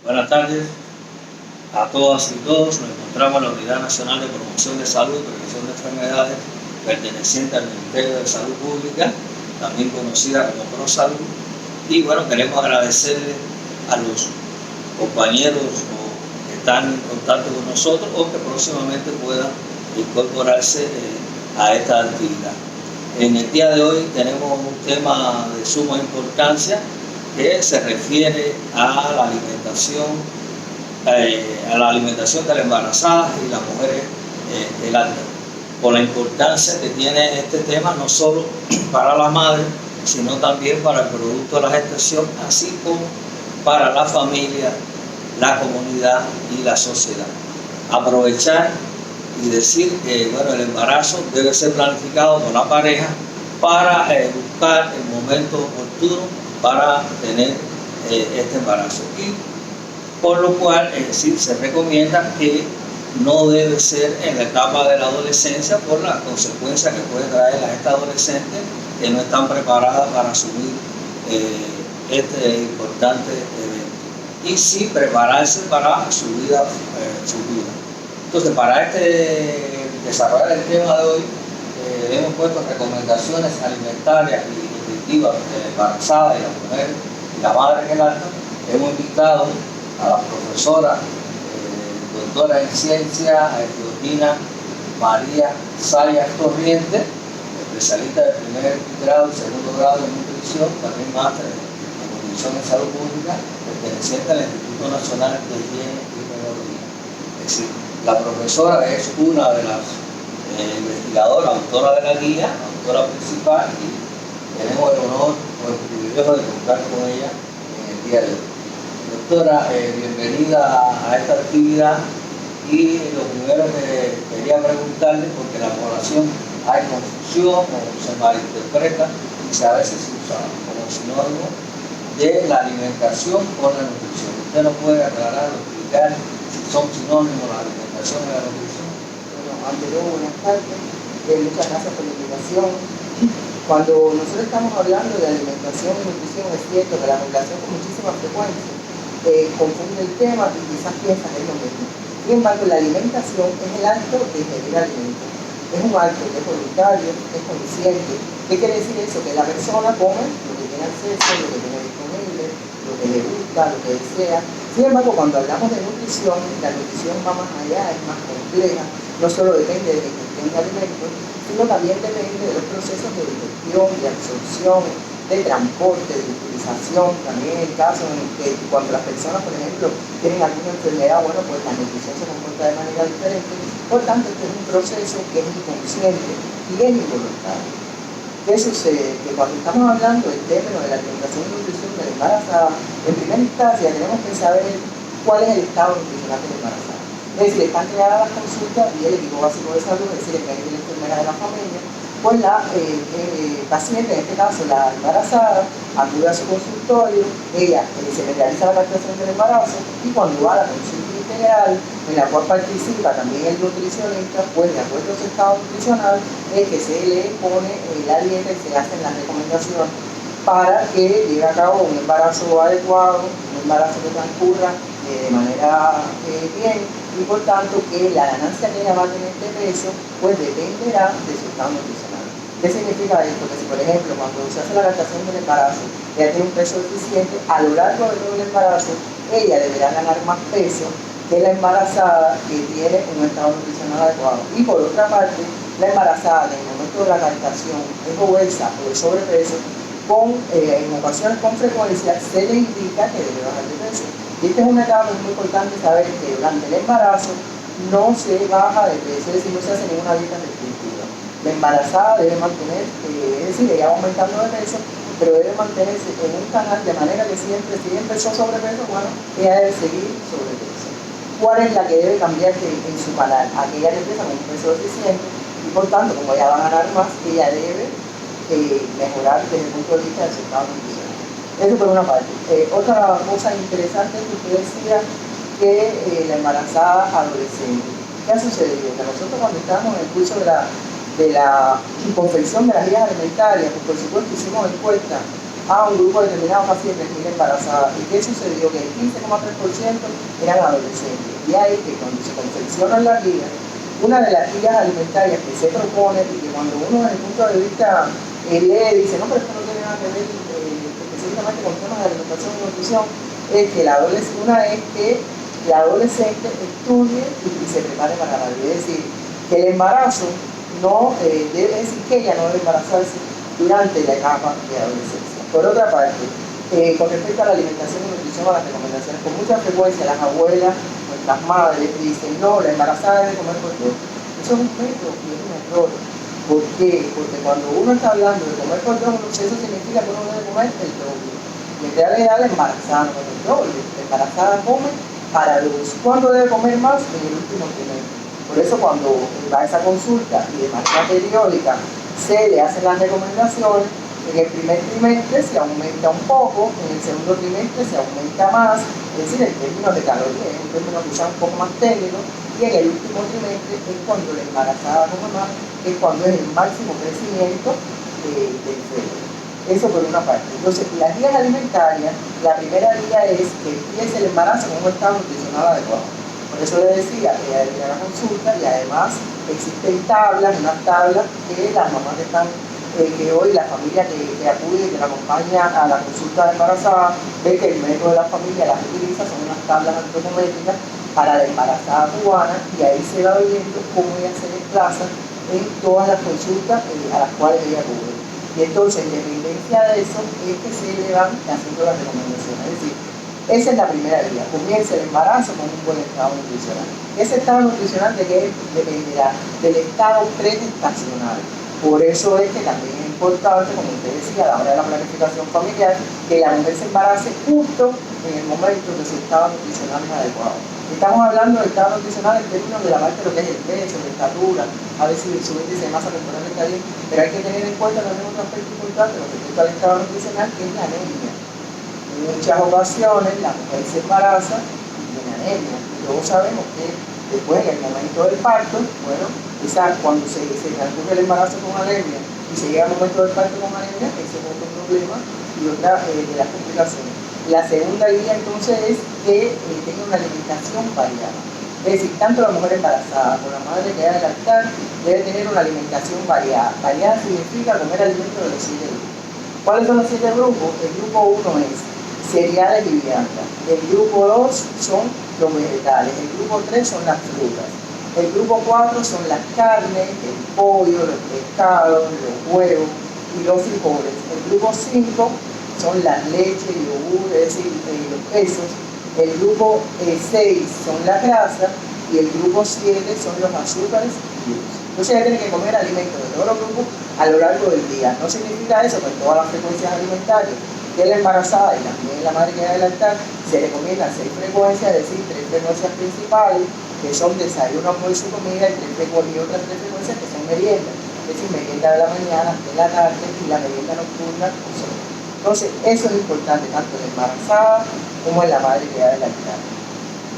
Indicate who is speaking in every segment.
Speaker 1: Buenas tardes a todas y todos. Nos encontramos en la Unidad Nacional de Promoción de Salud y Prevención de Enfermedades, perteneciente al Ministerio de Salud Pública, también conocida como ProSalud. Y bueno, queremos agradecerle a los compañeros que están en contacto con nosotros o que próximamente puedan incorporarse a esta actividad. En el día de hoy tenemos un tema de suma importancia que se refiere a la alimentación de las embarazadas y las mujeres del alta, por la importancia que tiene este tema no solo para la madre, sino también para el producto de la gestación, así como para la familia, la comunidad y la sociedad. Aprovechar y decir que bueno, el embarazo debe ser planificado con la pareja para buscar el momento oportuno para tener este embarazo. Y por lo cual sí, se recomienda que no debe ser en la etapa de la adolescencia por las consecuencias que puede traer a esta adolescente que no están preparadas para asumir este importante evento. Y sí prepararse para su vida futura. Entonces, para desarrollar el tema de hoy, hemos puesto recomendaciones alimentarias y nutritivas de la embarazada y la mujer y la madre en el alta. Hemos invitado a la profesora, doctora en ciencia, Georgina María Sayas Corriente, especialista de primer grado y segundo grado en nutrición, también máster en nutrición en salud pública, perteneciente al Instituto Nacional de Higiene y Tecnología. Es decir, la profesora es una de las investigadoras, autora de la guía, autora principal, y tenemos el honor o el privilegio de contar con ella en el día de hoy. Doctora, bienvenida a esta actividad, y lo primero que quería preguntarle, porque en la población hay confusión o se malinterpreta y a veces se usa como sinónimo de la alimentación con la nutrición. ¿Usted nos puede aclarar o explicar si son sinónimos la alimentación y la nutrición?
Speaker 2: Bueno, ante todo, buenas tardes. Muchas gracias por la invitación. Cuando nosotros estamos hablando de alimentación y nutrición, es cierto que la población con muchísima frecuencia confunde el tema y quizás piensa que es lo mismo. Sin embargo, la alimentación es el acto de ingerir alimentos. Es un acto que es voluntario, es consciente. ¿Qué quiere decir eso? Que la persona come lo que tiene acceso, lo que tiene disponible, lo que le gusta, lo que desea. Sin embargo, cuando hablamos de nutrición, la nutrición va más allá, es más compleja. No solo depende de la ingestión de alimentos, sino también depende de los procesos de digestión, de absorción, de transporte, de utilización. También el caso en el que cuando las personas, por ejemplo, tienen alguna enfermedad, bueno, pues la nutrición se comporta de manera diferente. Por tanto, este es un proceso que es inconsciente y es involuntario. ¿Qué sucede? Que cuando estamos hablando del término de la alimentación y nutrición de la embarazada, en primera instancia tenemos que saber cuál es el estado nutricional de la embarazada. Es decir, están creadas las consultas y el equipo básico de salud, es decir, el médico y la enfermera de la familia, pues la paciente, en este caso la embarazada, acude a su consultorio, ella se le realiza la captación del embarazo, y cuando va a la consulta integral, en la cual participa también el nutricionista, pues de acuerdo a su estado nutricional, es que se le pone la dieta y se hacen las recomendaciones para que lleve a cabo un embarazo adecuado, un embarazo que transcurra de manera bien, y por tanto que la ganancia que ella va a tener de peso pues dependerá de su estado nutricional. ¿Qué significa esto? Que si por ejemplo cuando se hace la captación del embarazo ella tiene un peso deficiente, a lo largo de todo el embarazo ella deberá ganar más peso que la embarazada que tiene un estado nutricional adecuado. Y por otra parte, la embarazada en el momento de la captación es obesa o de sobrepeso, en ocasiones con frecuencia se le indica que debe bajar de peso. Y esta es una etapa muy importante saber que durante el embarazo no se baja de peso, es decir, no se hace ninguna dieta restrictiva. La embarazada debe mantener, es decir, ella va aumentando de peso, pero debe mantenerse en un canal de manera que siempre, si empezó sobrepeso, bueno, ella debe seguir sobrepeso. ¿Cuál es la que debe cambiar en su canal? Aquella que empieza con un peso deficiente y por tanto, como ella va a ganar más, ella debe mejorar desde el punto de vista del su estado nutricional. Eso por una parte. Otra cosa interesante es que usted decía que la embarazada adolescente. ¿Qué ha sucedido? Que nosotros cuando estábamos en el curso de la confección de las guías alimentarias, pues por supuesto hicimos encuestas a un grupo determinado casi de 3.000 embarazadas. ¿Y qué sucedió? Que el 15,3% eran adolescentes. Y ahí que cuando se confeccionan las guías, una de las guías alimentarias que se propone y que cuando uno desde el punto de vista lee dice, no, pero esto no tiene nada que ver específicamente con temas de alimentación y nutrición, es que una es que la adolescente estudie y se prepare para la vida. Es decir, que el embarazo no debe decir que ella no debe embarazarse durante la etapa de adolescencia. Por otra parte, con respecto a la alimentación y nutrición, a las recomendaciones, con mucha frecuencia las abuelas, nuestras madres dicen, no, la embarazada debe comer cordón. Eso es un mito y es un error. ¿Por qué? Porque cuando uno está hablando de comer cordón, eso significa que uno debe comer el doble. Y en realidad la embarazada no come el doble. La embarazada come para dos. ¿Cuándo debe comer más? En el último trimestre. Por eso cuando va a esa consulta y de manera periódica se le hacen las recomendaciones, en el primer trimestre se aumenta un poco, en el segundo trimestre se aumenta más, es decir, en términos de calorías, es un término quizá un poco más técnico, y en el último trimestre es cuando la embarazada come más, es cuando es el máximo crecimiento del feto. Eso por una parte. Entonces, las guías alimentarias, la primera guía es que empiece el embarazo con un estado nutricional adecuado. Por eso le decía que ella debe ir a la consulta y además existen unas tablas que las mamás están, que hoy la familia que acude, que la acompaña a la consulta de embarazada, ve que el médico de la familia las utiliza, son unas tablas antropométricas para la embarazada cubana y ahí se va viendo cómo ella se desplaza en todas las consultas a las cuales ella acude. Y entonces, en dependencia de eso, es que se le van haciendo las recomendaciones. Es decir, esa es la primera guía. Comienza el embarazo con un buen estado nutricional. Ese estado nutricional dependerá del estado pregestacional. Por eso es que también es importante, como usted decía, a la hora de la planificación familiar, que la mujer se embarace justo en el momento de su estado nutricional es adecuado. Estamos hablando del estado nutricional en términos de la parte de lo que es el peso, la estatura, a ver si su índice de masa corporal está bien, pero hay que tener en cuenta también otro aspecto importante con respecto al estado nutricional, que es la anemia. En muchas ocasiones la mujer se embaraza y tiene anemia. Todos sabemos que después, en el momento del parto, bueno, cuando se transcurre el embarazo con anemia y se llega al momento del parto con anemia, ese es otro problema y otra de las complicaciones. La segunda guía entonces es que tenga una alimentación variada. Es decir, tanto la mujer embarazada como la madre que va a lactar debe tener una alimentación variada. Variada significa comer alimentos de los 7 grupos. ¿Cuáles son los 7 grupos? El grupo 1 es cereales y viandas. El grupo 2 son los vegetales. El grupo 3 son las frutas. El grupo 4 son las carnes, el pollo, los pescados, los huevos y los frijoles. El grupo 5 son las leches, yogur, es decir, los quesos. El grupo 6 son las grasas y el grupo 7 son los azúcares y dulces. Entonces ella tiene que comer alimentos de todos los grupos a lo largo del día. No significa eso que en todas las frecuencias alimentarias de la embarazada y también la madre que va a lactar se recomiendan 6 frecuencias, es decir, 3 frecuencias principales que son desayuno, almuerzo y comida y otras 3 frecuencias que son meriendas, es decir, merienda de la mañana, de la tarde y la merienda nocturna. Entonces, eso es importante tanto en la embarazada como en la madre que va a lactar.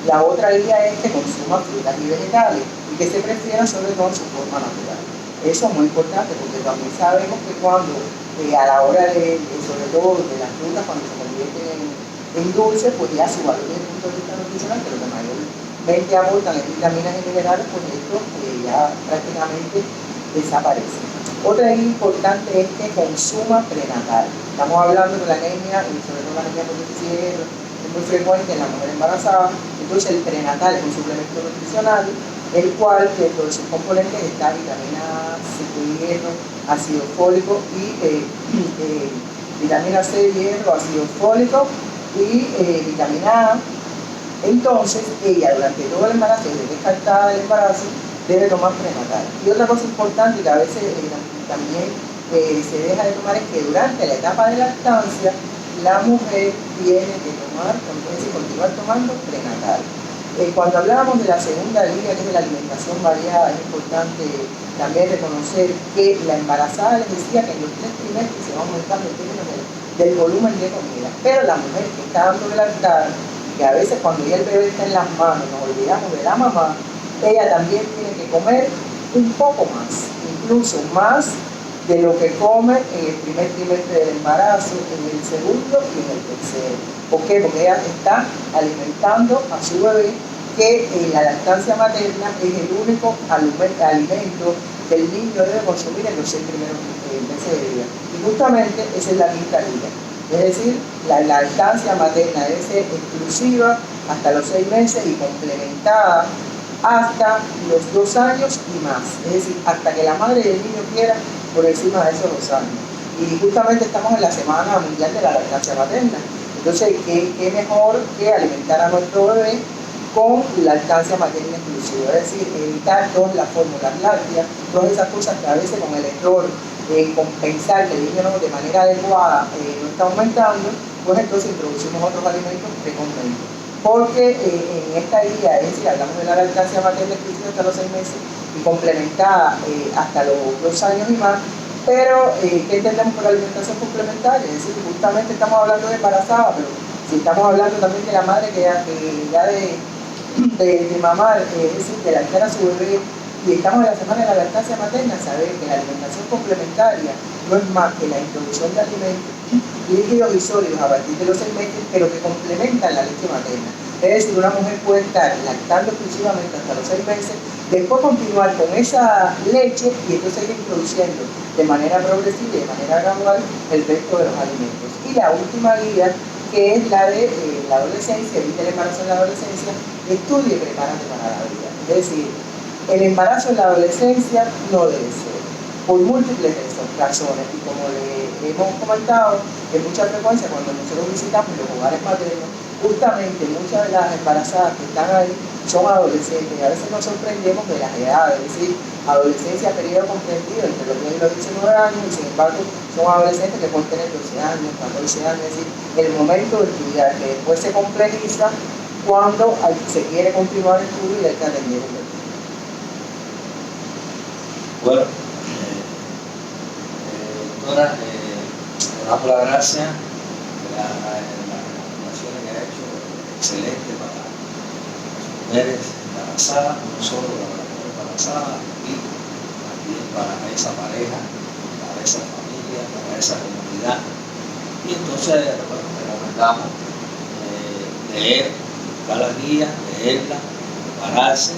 Speaker 2: La otra guía es que consuma frutas y vegetales y que se prefiera sobre todo en su forma natural. Eso es muy importante porque también sabemos que cuando a la hora sobre todo de las frutas, cuando se convierten en dulce, pues ya su valor desde el punto de vista nutricional, pero que mayormente aportan en vitaminas y minerales, pues esto ya prácticamente desaparece. Otra guía importante es que consuma prenatal. Estamos hablando de la anemia, y sobre todo la anemia por deficiencia es muy frecuente en la mujer embarazada. Entonces el prenatal es un suplemento nutricional, el cual dentro de sus componentes está vitamina C, hierro, ácido fólico y vitamina C, hierro, ácido fólico y vitamina A. Entonces ella durante todo el embarazo, desde que es captada del embarazo, debe tomar prenatal. Y otra cosa importante que a veces también se deja de tomar es que durante la etapa de lactancia la mujer tiene que tomar, es decir, continuar tomando prenatal. Cuando hablábamos de la segunda guía, que es de la alimentación variada, es importante también reconocer que la embarazada les decía que en los 3 trimestres se va aumentando en términos del volumen de comida, pero la mujer que está dando de lactar, que a veces cuando ya el bebé está en las manos, nos olvidamos de la mamá, ella también tiene que comer un poco más, incluso más de lo que come en el primer trimestre del embarazo, en el segundo y en el tercero. ¿Por qué? Porque ella está alimentando a su bebé, que la lactancia materna es el único alimento que el niño debe consumir en los 6 primeros meses de vida. Y justamente esa es la quinta guía. Es decir, la lactancia materna debe ser exclusiva hasta los 6 meses y complementada hasta los 2 años y más. Es decir, hasta que la madre y el niño quiera por encima de esos 2 años. Y justamente estamos en la Semana Mundial de la Lactancia Materna. Entonces, ¿qué mejor que alimentar a nuestro bebé con lactancia materna exclusiva? Es decir, evitar todas las fórmulas lácteas, todas esas cosas que a veces con el error de compensar que el niño no, de manera adecuada no está aumentando, pues entonces introducimos otros alimentos que convienen. Porque en esta guía, es decir, hablamos de la lactancia materna exclusiva hasta los 6 meses y complementada hasta los 2 años y más, pero ¿qué entendemos por alimentación complementaria? Es decir, justamente estamos hablando de embarazada, pero si estamos hablando también de la madre que ya de mamar, es decir, de lactar a su bebé, y estamos en la semana de la lactancia materna, saber que la alimentación complementaria no es más que la introducción de alimentos líquidos y sólidos a partir de los 6 meses, pero que complementan la leche materna. Es decir, una mujer puede estar lactando exclusivamente hasta los 6 meses, después continuar con esa leche y entonces ir introduciendo de manera progresiva y de manera gradual el resto de los alimentos. Y la última guía, que es la de la adolescencia, evita el embarazo en la adolescencia, estudia y prepárate para la vida. Es decir, el embarazo en la adolescencia no debe ser, por múltiples razones, y como le hemos comentado, en mucha frecuencia cuando nosotros visitamos los hogares maternos, justamente muchas de las embarazadas que están ahí son adolescentes, y a veces nos sorprendemos de las edades, es decir, adolescencia, periodo comprendido entre los 10 y los 19 años, y sin embargo son adolescentes que pueden tener 12 años, 14 años, es decir, el momento de estudiar, que después se complejiza cuando se quiere continuar el estudio y hay que atender el estudio.
Speaker 1: Bueno, doctora, le damos la gracia de las recomendaciones que ha hecho, excelente para las mujeres embarazadas, no solo para las mujeres embarazadas, también para esa pareja, para esa familia, para esa comunidad. Y entonces, bueno, recomendamos leer, buscar las guías, leerlas, prepararse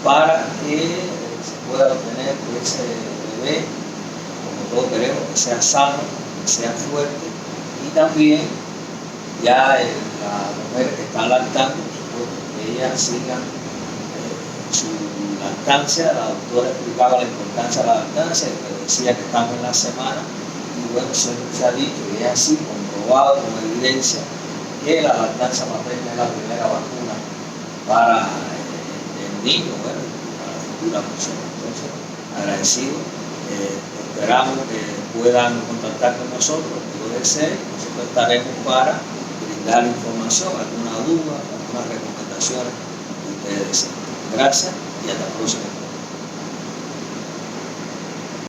Speaker 1: para que se pueda obtener ese bebé, como todos queremos, que sea sano, que sea fuerte, y también ya las mujeres que están lactando, que ellas sigan su lactancia. La doctora explicaba la importancia de la lactancia, que decía que estamos en la semana, y bueno, siempre se ha dicho, y es así, comprobado con evidencia, que la lactancia materna es la primera vacuna para el niño, bueno, para la futura persona. Entonces, agradecido, esperamos que puedan contactar con nosotros, que lo deseen. Nosotros estaremos para brindar información, alguna duda, algunas recomendaciones que ustedes deseen. Gracias y hasta la próxima.